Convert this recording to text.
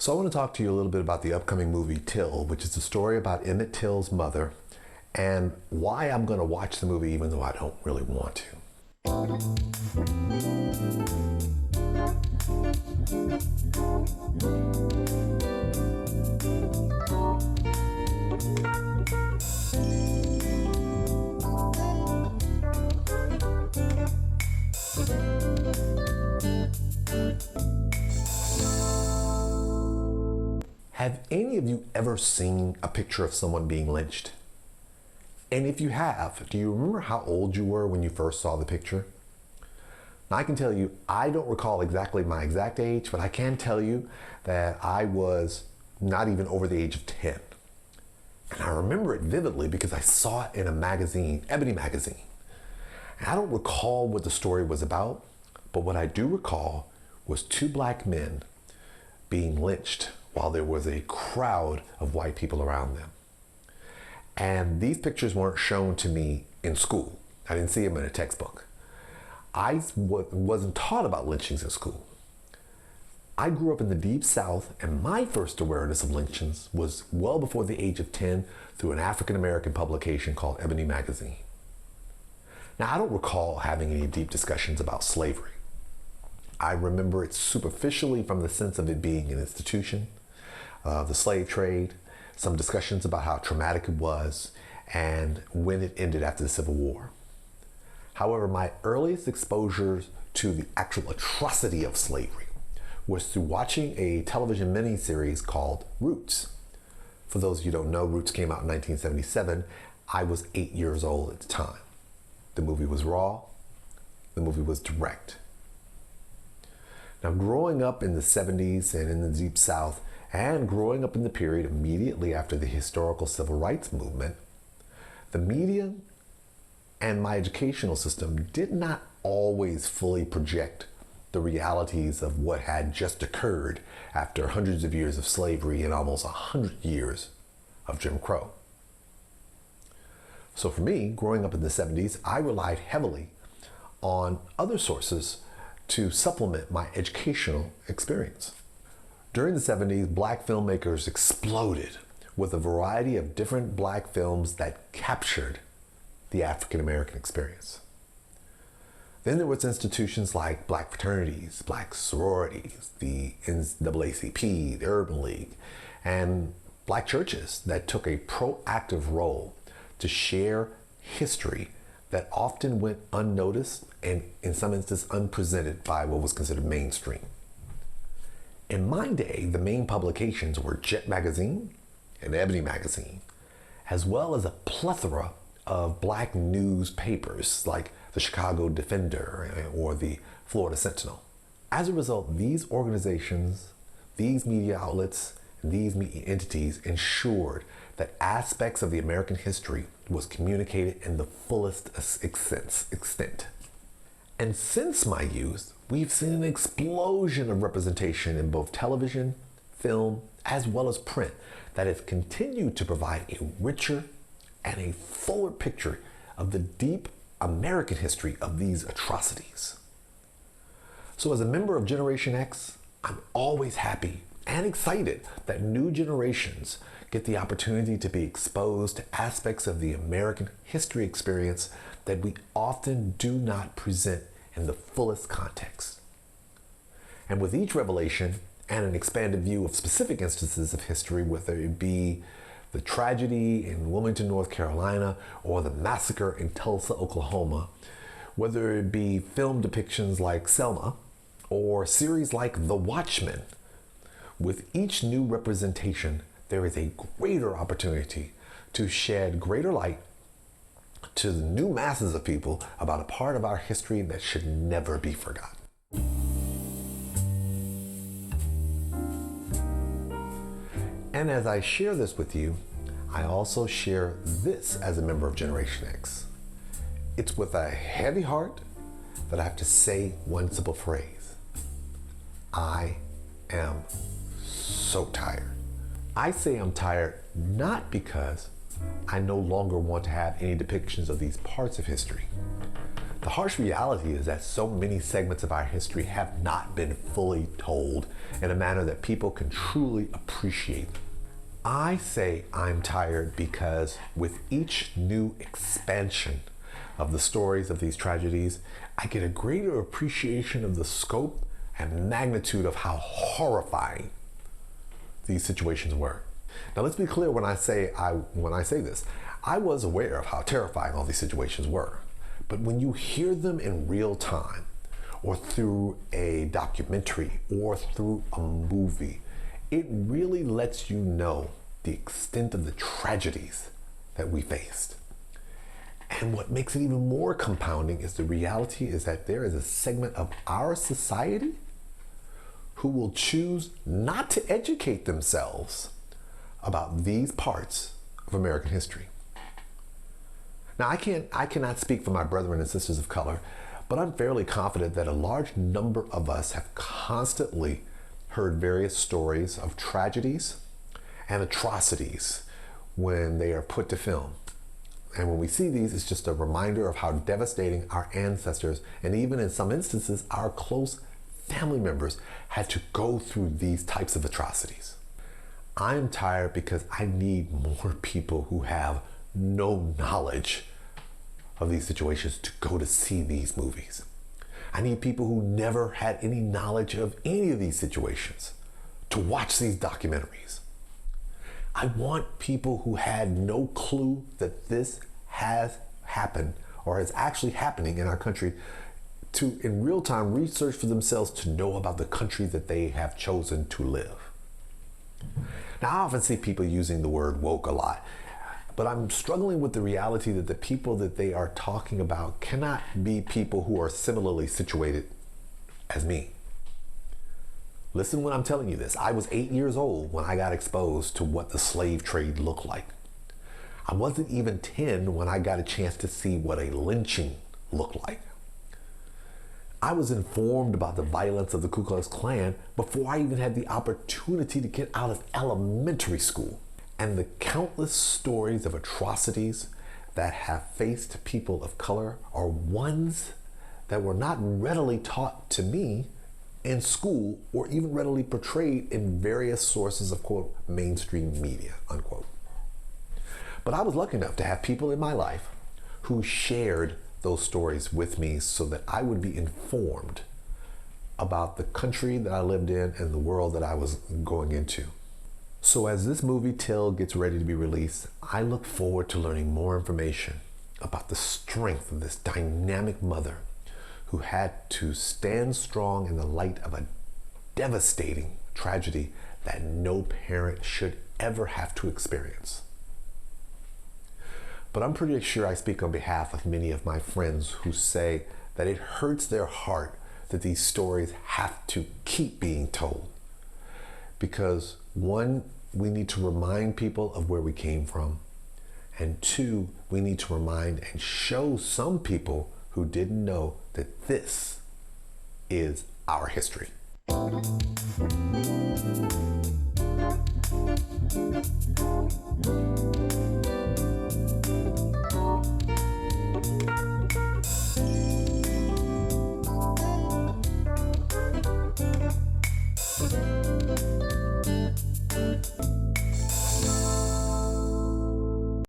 So I want to talk to you a little bit about the upcoming movie Till, which is a story about Emmett Till's mother, and why I'm going to watch the movie even though I don't really want to. Have any of you ever seen a picture of someone being lynched? And if you have, do you remember how old you were when you first saw the picture? Now I can tell you, I don't recall exactly my exact age, but I can tell you that I was not even over the age of 10. And I remember it vividly because I saw it in a magazine, Ebony magazine. And I don't recall what the story was about, but what I do recall was two black men being lynched while there was a crowd of white people around them. And these pictures weren't shown to me in school. I didn't see them in a textbook. I wasn't taught about lynchings in school. I grew up in the Deep South, and my first awareness of lynchings was well before the age of 10 through an African-American publication called Ebony magazine. Now, I don't recall having any deep discussions about slavery. I remember it superficially from the sense of it being an institution, the slave trade, some discussions about how traumatic it was, and when it ended after the Civil War. However, my earliest exposure to the actual atrocity of slavery was through watching a television miniseries called Roots. For those of you who don't know, Roots came out in 1977. I was 8 years old at the time. The movie was raw. The movie was direct. Now, growing up in the 70s and in the Deep South, and growing up in the period immediately after the historical civil rights movement, the media and my educational system did not always fully project the realities of what had just occurred after hundreds of years of slavery and almost 100 years of Jim Crow. So for me, growing up in the 70s, I relied heavily on other sources to supplement my educational experience. During the 70s, black filmmakers exploded with a variety of different black films that captured the African-American experience. Then there was institutions like black fraternities, black sororities, the NAACP, the Urban League, and black churches that took a proactive role to share history that often went unnoticed and in some instances unpresented by what was considered mainstream. In my day, the main publications were Jet magazine and Ebony magazine, as well as a plethora of black newspapers like the Chicago Defender or the Florida Sentinel. As a result, these organizations, these media outlets, and these media entities ensured that aspects of the American history was communicated in the fullest extent. And since my youth, we've seen an explosion of representation in both television, film, as well as print that has continued to provide a richer and a fuller picture of the deep American history of these atrocities. So as a member of Generation X, I'm always happy and excited that new generations get the opportunity to be exposed to aspects of the American history experience that we often do not present in the fullest context. And with each revelation and an expanded view of specific instances of history, whether it be the tragedy in Wilmington, North Carolina, or the massacre in Tulsa, Oklahoma, whether it be film depictions like Selma, or series like The Watchmen, with each new representation, there is a greater opportunity to shed greater light to the new masses of people about a part of our history that should never be forgotten. And as I share this with you, I also share this as a member of Generation X. It's with a heavy heart that I have to say one simple phrase. I am so tired. I say I'm tired not because I no longer want to have any depictions of these parts of history. The harsh reality is that so many segments of our history have not been fully told in a manner that people can truly appreciate. I say I'm tired because with each new expansion of the stories of these tragedies, I get a greater appreciation of the scope and magnitude of how horrifying these situations were. Now let's be clear when I say this. I was aware of how terrifying all these situations were. But when you hear them in real time, or through a documentary, or through a movie, it really lets you know the extent of the tragedies that we faced. And what makes it even more compounding is the reality is that there is a segment of our society who will choose not to educate themselves about these parts of American history. Now, I cannot speak for my brethren and sisters of color, but I'm fairly confident that a large number of us have constantly heard various stories of tragedies and atrocities when they are put to film. And when we see these, it's just a reminder of how devastating our ancestors, and even in some instances, our close family members, had to go through these types of atrocities. I am tired because I need more people who have no knowledge of these situations to go to see these movies. I need people who never had any knowledge of any of these situations to watch these documentaries. I want people who had no clue that this has happened or is actually happening in our country to, in real time, research for themselves to know about the country that they have chosen to live. Now, I often see people using the word woke a lot, but I'm struggling with the reality that the people that they are talking about cannot be people who are similarly situated as me. Listen when I'm telling you this. I was 8 years old when I got exposed to what the slave trade looked like. I wasn't even 10 when I got a chance to see what a lynching looked like. I was informed about the violence of the Ku Klux Klan before I even had the opportunity to get out of elementary school. And the countless stories of atrocities that have faced people of color are ones that were not readily taught to me in school or even readily portrayed in various sources of, quote, mainstream media, unquote. But I was lucky enough to have people in my life who shared those stories with me so that I would be informed about the country that I lived in and the world that I was going into. So as this movie Till gets ready to be released, I look forward to learning more information about the strength of this dynamic mother who had to stand strong in the light of a devastating tragedy that no parent should ever have to experience. But I'm pretty sure I speak on behalf of many of my friends who say that it hurts their heart that these stories have to keep being told. Because one, we need to remind people of where we came from. And two, we need to remind and show some people who didn't know that this is our history.